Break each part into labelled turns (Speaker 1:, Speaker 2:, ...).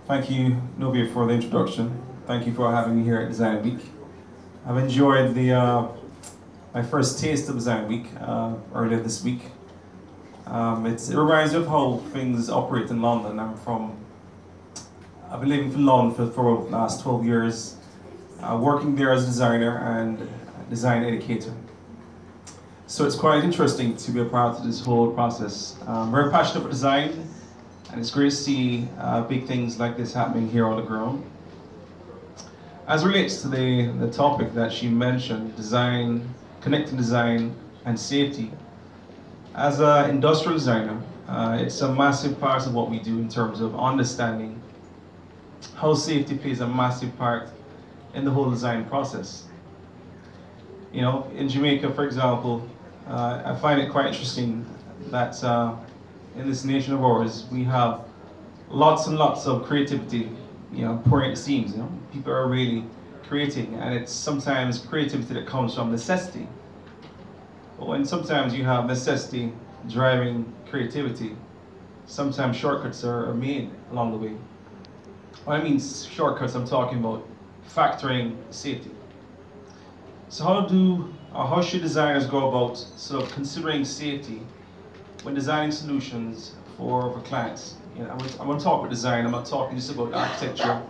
Speaker 1: Thank you, Nubia, for the introduction. Thank you for having me here at Design Week. I've enjoyed my first taste of Design Week earlier this week. It reminds me of how things operate in London. I've been living in London for the last 12 years, working there as a designer and design educator. So it's quite interesting to be a part of this whole process. I'm very passionate about design, and it's great to see big things like this happening here on the ground. As it relates to the topic that she mentioned, design, connecting design and safety, as an industrial designer, it's a massive part of what we do in terms of understanding how safety plays a massive part in the whole design process. You know, in Jamaica, for example, I find it quite interesting that in this nation of ours, we have lots and lots of creativity, pouring at the seams. People are really creating, and it's sometimes creativity that comes from necessity. But when sometimes you have necessity driving creativity, sometimes shortcuts are made along the way. When I mean shortcuts, I'm talking about factoring safety. So how should designers go about sort of considering safety when designing solutions for clients? I'm going to talk about design. I'm not talking just about architecture,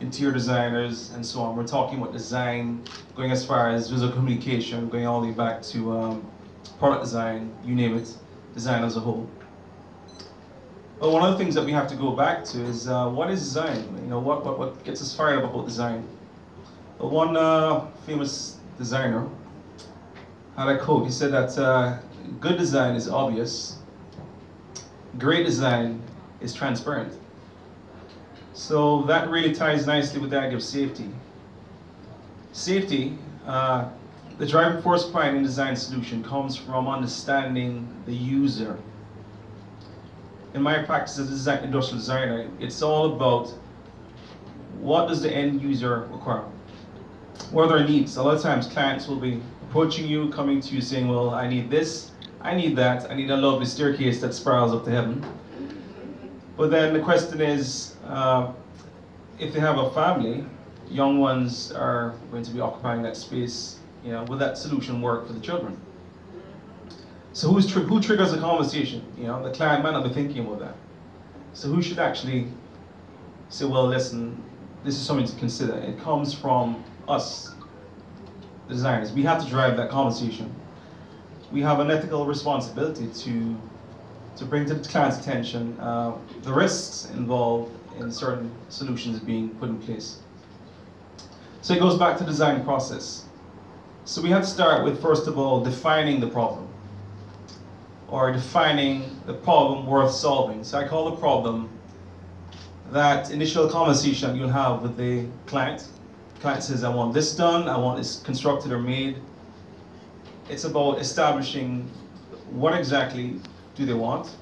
Speaker 1: interior designers, and so on. We're talking about design, going as far as visual communication, going all the way back to product design, you name it, design as a whole. But one of the things that we have to go back to is what is design? What gets us fired up about design? But one famous designer had a quote. He said that good design is obvious, great design is transparent. So that really ties nicely with the idea of safety. Safety, the driving force behind a design solution comes from understanding the user. In my practice as an industrial designer, it's all about what does the end user require? What are their needs? A lot of times clients will be approaching you, coming to you saying, well, I need this, I need that, I need a lovely staircase that spirals up to heaven. But then the question is, if they have a family, young ones are going to be occupying that space, will that solution work for the children? So who triggers the conversation? The client might not be thinking about that. So who should actually say, well, listen, this is something to consider. It comes from us, the designers. We have to drive that conversation. We have an ethical responsibility to bring to the client's attention the risks involved in certain solutions being put in place. So it goes back to the design process. So we have to start with, first of all, defining the problem, or defining the problem worth solving. So I call the problem that initial conversation you'll have with the client. The client says, I want this done, I want this constructed or made. It's about establishing what exactly do they want,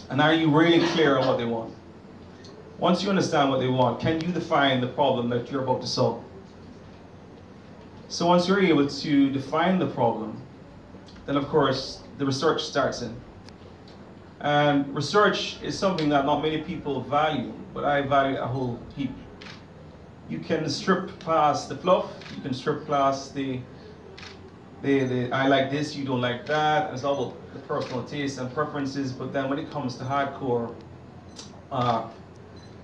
Speaker 1: and are you really clear on what they want? Once you understand what they want, can you define the problem that you're about to solve? So once you're able to define the problem, then of course the research starts in. And research is something that not many people value, but I value a whole heap. You can strip past the fluff, you can strip past the I like this, you don't like that, and it's all about the personal tastes and preferences. But then when it comes to hardcore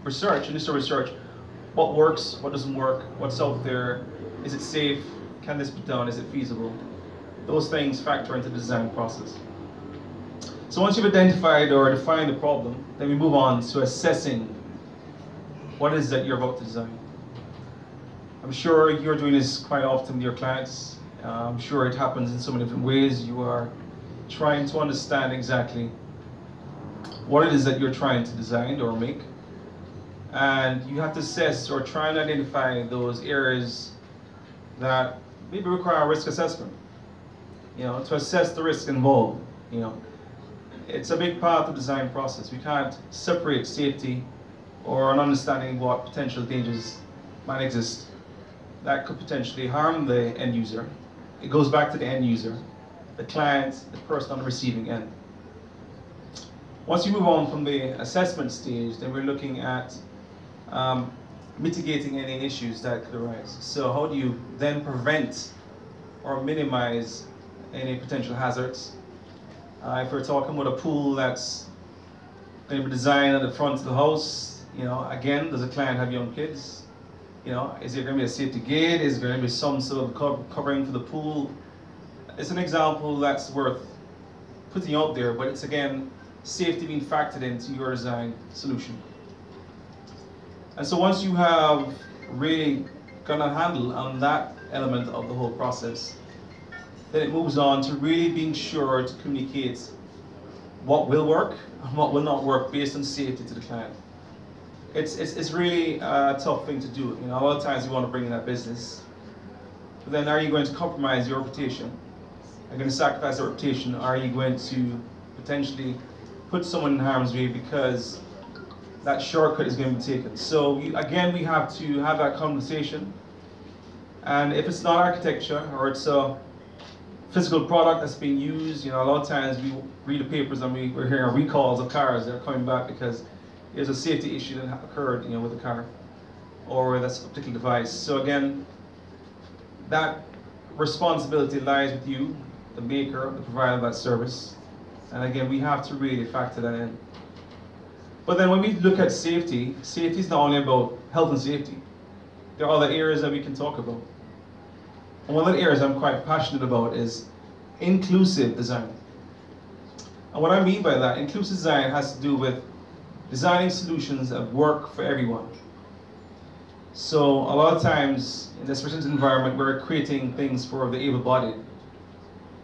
Speaker 1: research, initial research, what works, what doesn't work, what's out there, is it safe, can this be done, is it feasible? Those things factor into the design process. So once you've identified or defined the problem, then we move on to assessing what it is that you're about to design. I'm sure you're doing this quite often with your clients. I'm sure it happens in so many different ways. You are trying to understand exactly what it is that you're trying to design or make. And you have to assess or try and identify those areas that maybe require a risk assessment. To assess the risk involved. It's a big part of the design process. We can't separate safety or an understanding of what potential dangers might exist that could potentially harm the end user. It goes back to the end user, the client, the person on the receiving end. Once you move on from the assessment stage, then we're looking at mitigating any issues that could arise. So how do you then prevent or minimize any potential hazards? If we're talking about a pool that's going to be designed at the front of the house, again, does the client have young kids? Is there going to be a safety gate? Is there going to be some sort of covering for the pool? It's an example that's worth putting out there, but it's again, safety being factored into your design solution. And so once you have really got a handle on that element of the whole process, then it moves on to really being sure to communicate what will work and what will not work based on safety to the client. It's really a tough thing to do. A lot of times you want to bring in that business, but then are you going to compromise your reputation? Are you going to sacrifice your reputation? Are you going to potentially put someone in harm's way because that shortcut is going to be taken? So again, we have to have that conversation. And if it's not architecture or it's a physical product that's being used, a lot of times we read the papers and we're hearing recalls of cars that are coming back because there's a safety issue that occurred, with the car or that's a particular device. So again, that responsibility lies with you, the maker, the provider of that service. And again, we have to really factor that in. But then when we look at safety, safety is not only about health and safety. There are other areas that we can talk about. And one of the areas I'm quite passionate about is inclusive design. And what I mean by that, inclusive design has to do with designing solutions that work for everyone. So a lot of times in this research environment, we're creating things for the able-bodied.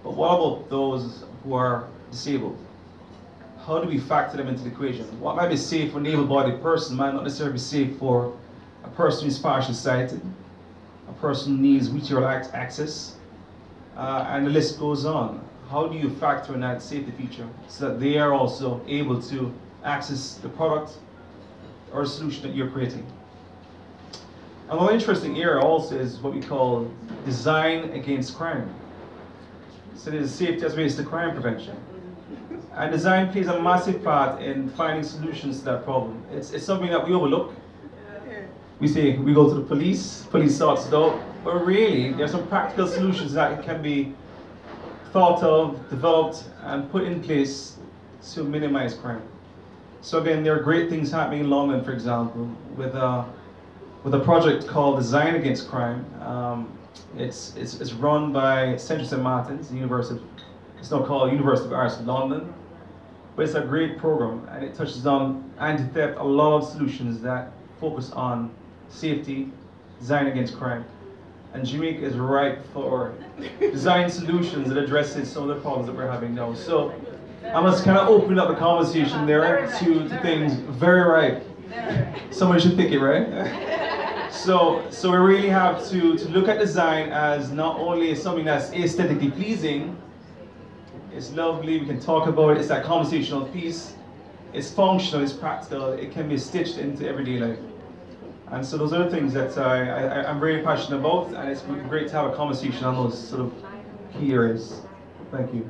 Speaker 1: But what about those who are disabled? How do we factor them into the equation? What might be safe for an able-bodied person might not necessarily be safe for a person who's partially sighted, a person who needs wheelchair access, and the list goes on. How do you factor in that safety feature so that they are also able to access the product or solution that you're creating? Another interesting area also is what we call design against crime. So there's safety as relates to crime prevention. And design plays a massive part in finding solutions to that problem. It's something that we overlook. We say we go to the police sorts it out, but really there's some practical solutions that can be thought of, developed, and put in place to minimize crime. So again, there are great things happening in London, for example, with a project called Design Against Crime. It's run by Central St. Martin's, it's now called University of Arts in London. But it's a great program, and it touches on anti-theft, a lot of solutions that focus on safety, design against crime. And Jamaica is ripe for design solutions that addresses some of the problems that we're having now. So I must kind of open up the conversation there to things very ripe. Somebody should pick it, right? So we really have to look at design as not only something that's aesthetically pleasing, it's lovely, we can talk about it, it's that conversational piece, it's functional, it's practical, it can be stitched into everyday life. And so those are the things that I'm very passionate about, and it's great to have a conversation on those sort of key areas. Thank you.